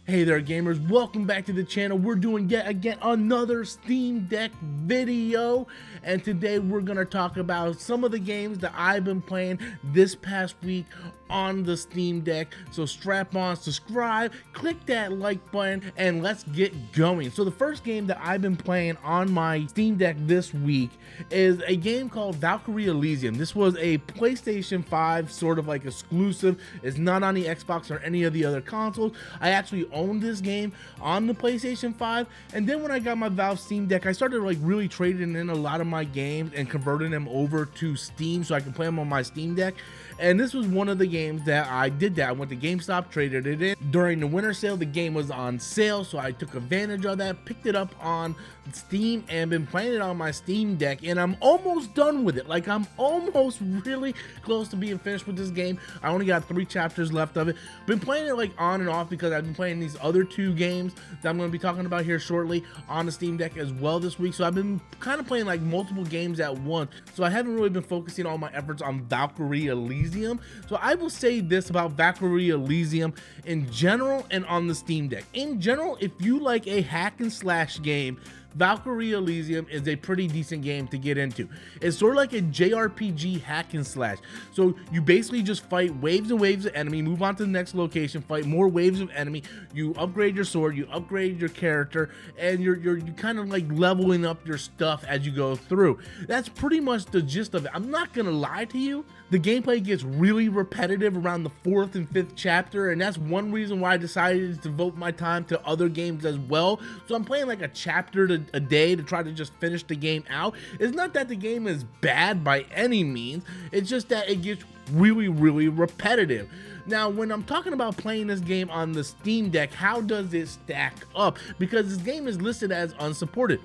Hey there gamers, welcome back to the channel. We're doing yet again another Steam Deck video, and today we're gonna talk about some of the games that I've been playing this past week on the Steam Deck. So strap on, subscribe, click that like button, and let's get going. So the first game that I've been playing on my Steam Deck this week is a game called Valkyrie Elysium. This was a PlayStation 5 sort of like exclusive. It's not on the Xbox or any of the other consoles. I actually owned this game on the PlayStation 5, and then when I got my Valve Steam Deck, I started like really trading in a lot of my games and converting them over to Steam so I can play them on my Steam Deck. And this was one of the games that I did that. I went to GameStop, traded it in. During the winter sale, the game was on sale, so I took advantage of that, picked it up on Steam, and been playing it on my Steam Deck, and I'm almost done with it. Like, I'm almost really close to being finished with this game. I only got 3 chapters left of it. Been playing it like on and off because I've been playing these other 2 games that I'm going to be talking about here shortly on the Steam Deck as well this week. So I've been kind of playing like multiple games at once. So I haven't really been focusing all my efforts on Valkyrie Elysium. So I will say this about Valkyrie Elysium in general and on the Steam Deck. In general, if you like a hack and slash game, Valkyrie Elysium is a pretty decent game to get into. It's sort of like a JRPG hack and slash. So you basically just fight waves and waves of enemy, move on to the next location, fight more waves of enemy. You upgrade your sword, you upgrade your character, and you're kind of like leveling up your stuff as you go through. That's pretty much the gist of it. I'm not gonna lie to you. The gameplay gets really repetitive around the 4th and 5th chapter, and that's one reason why I decided to devote my time to other games as well. So I'm playing like a chapter a day to try to just finish the game out. It's not that the game is bad by any means, it's just that it gets really repetitive. Now, when I'm talking about playing this game on the Steam Deck, how does it stack up? Because this game is listed as unsupported.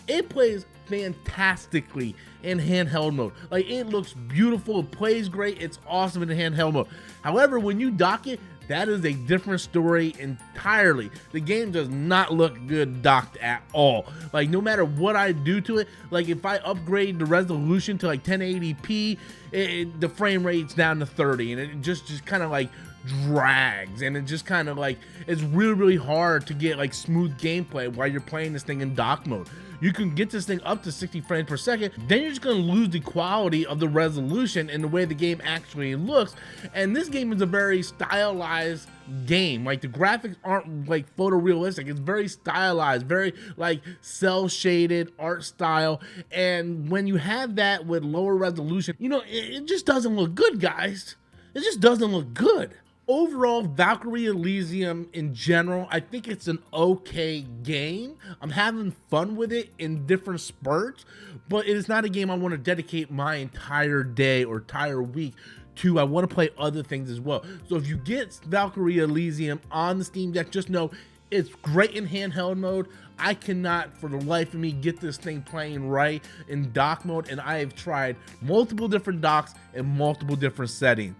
It plays fantastically in handheld mode. Like, it looks beautiful, it plays great, it's awesome in handheld mode. However, when you dock it, that is a different story entirely. The game does not look good docked at all. Like, no matter what I do to it, like if I upgrade the resolution to like 1080p, the frame rate's down to 30, and it just kind of like drags, and it just kind of like, it's really hard to get like smooth gameplay while you're playing this thing in dock mode. You can get this thing up to 60 frames per second, then you're just going to lose the quality of the resolution and the way the game actually looks. And this game is a very stylized game. Like, the graphics aren't like photorealistic. It's very stylized, very like cell shaded art style. And when you have that with lower resolution, you know, it just doesn't look good, guys. It just doesn't look good. Overall, Valkyrie Elysium in general, I think it's an okay game. I'm having fun with it in different spurts, but it is not a game I want to dedicate my entire day or entire week to. I want to play other things as well. So if you get Valkyrie Elysium on the Steam Deck, just know it's great in handheld mode. I cannot for the life of me get this thing playing right in dock mode, and I have tried multiple different docks in multiple different settings.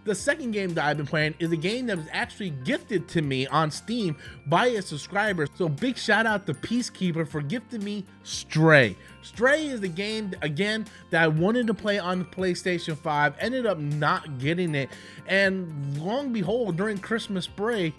The second game that I've been playing is a game that was actually gifted to me on Steam by a subscriber. So big shout out to Peacekeeper for gifting me Stray. Stray is a game, again, that I wanted to play on the PlayStation 5, ended up not getting it, and long and behold, during Christmas break,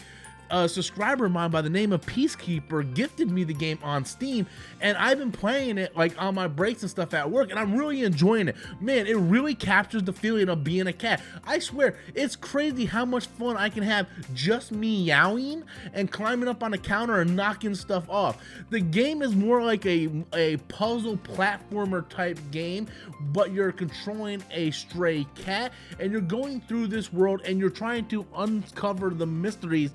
a subscriber of mine by the name of Peacekeeper gifted me the game on Steam, and I've been playing it like on my breaks and stuff at work, and I'm really enjoying it. Man, it really captures the feeling of being a cat. I swear, it's crazy how much fun I can have just meowing and climbing up on the counter and knocking stuff off. The game is more like a puzzle platformer type game, but you're controlling a stray cat, and you're going through this world, and you're trying to uncover the mysteries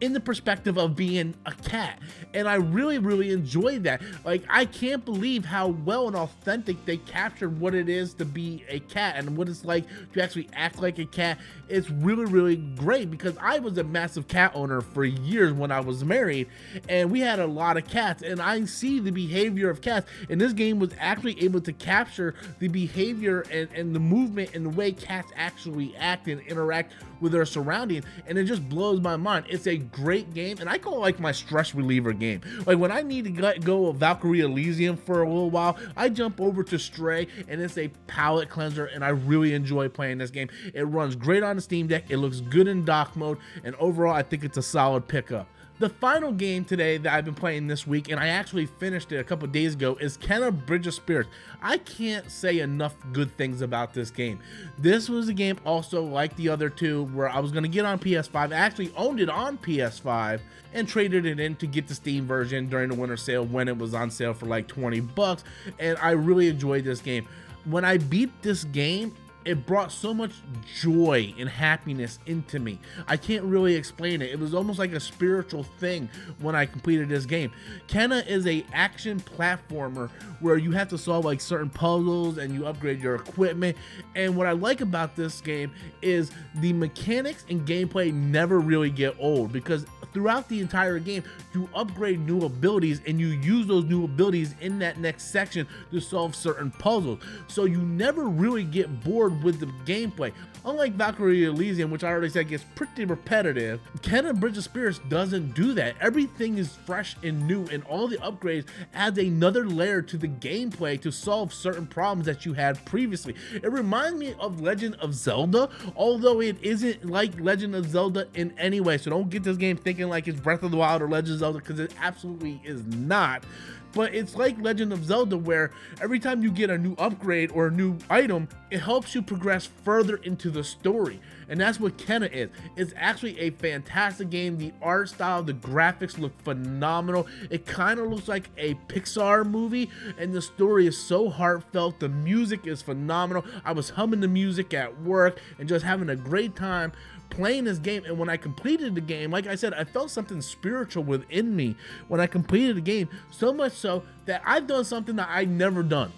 in the perspective of being a cat. And I really enjoy that. Like, I can't believe how well and authentic they captured what it is to be a cat and what it's like to actually act like a cat. It's really great, because I was a massive cat owner for years when I was married, and we had a lot of cats, and I see the behavior of cats, and this game was actually able to capture the behavior and the movement and the way cats actually act and interact with their surroundings, and it just blows my mind. It's a great game, and I call it like my stress reliever game. Like, when I need to let go of Valkyrie Elysium for a little while, I jump over to Stray, and it's a palate cleanser, and I really enjoy playing this game. It runs great on the Steam Deck, it looks good in dock mode, and overall I think it's a solid pickup. The final game today that I've been playing this week, and I actually finished it a couple days ago, is Kenna Bridge of Spirits. I can't say enough good things about this game. This was a game also like the other two where I was going to get on PS5. I actually owned it on PS5 and traded it in to get the Steam version during the winter sale when it was on sale for like 20 bucks, and I really enjoyed this game. When I beat this game, it brought so much joy and happiness into me. I can't really explain it. It was almost like a spiritual thing when I completed this game. Kenna is a action platformer where you have to solve like certain puzzles and you upgrade your equipment. And what I like about this game is the mechanics and gameplay never really get old, because throughout the entire game, you upgrade new abilities and you use those new abilities in that next section to solve certain puzzles. So you never really get bored with the gameplay. Unlike Valkyrie Elysium, which I already said gets pretty repetitive, Kenna Bridge of Spirits doesn't do that. Everything is fresh and new, and all the upgrades adds another layer to the gameplay to solve certain problems that you had previously. It reminds me of Legend of Zelda, although it isn't like Legend of Zelda in any way. So don't get this game thinking like it's Breath of the Wild or Legend of Zelda, because it absolutely is not. But it's like Legend of Zelda, where every time you get a new upgrade or a new item, it helps you progress further into the story. And that's what Kenna is. It's actually a fantastic game. The art style, the graphics look phenomenal. It kind of looks like a Pixar movie, and the story is so heartfelt. The music is phenomenal. I was humming the music at work and just having a great time playing this game. And when I completed the game, like I said, I felt something spiritual within me when I completed the game, so much so that I've done something that I've never done.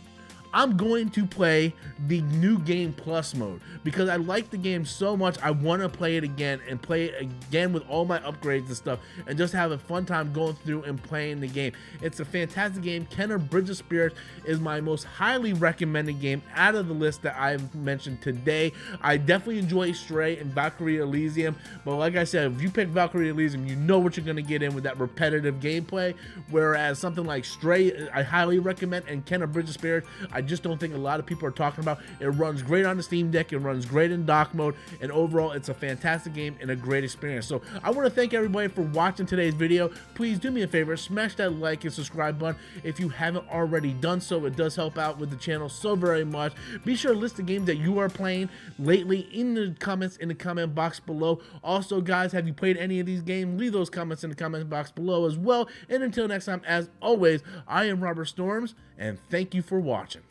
I'm going to play the new game plus mode because I like the game so much. I want to play it again and play it again with all my upgrades and stuff, and just have a fun time going through and playing the game. It's a fantastic game. Kenna Bridge of Spirits is my most highly recommended game out of the list that I've mentioned today. I definitely enjoy Stray and Valkyrie Elysium, but like I said, if you pick Valkyrie Elysium, you know what you're going to get in with that repetitive gameplay, whereas something like Stray, I highly recommend, and Kenna Bridge of Spirits, I just don't think a lot of people are talking about. It runs great on the Steam Deck, it runs great in dock mode, and overall it's a fantastic game and a great experience. So I want to thank everybody for watching today's video. Please do me a favor, smash that like and subscribe button if you haven't already done so. It does help out with the channel so very much. Be sure to list the games that you are playing lately in the comments in the comment box below. Also guys, have you played any of these games? Leave those comments in the comment box below as well. And until next time, as always, I am Robert Storms, and thank you for watching.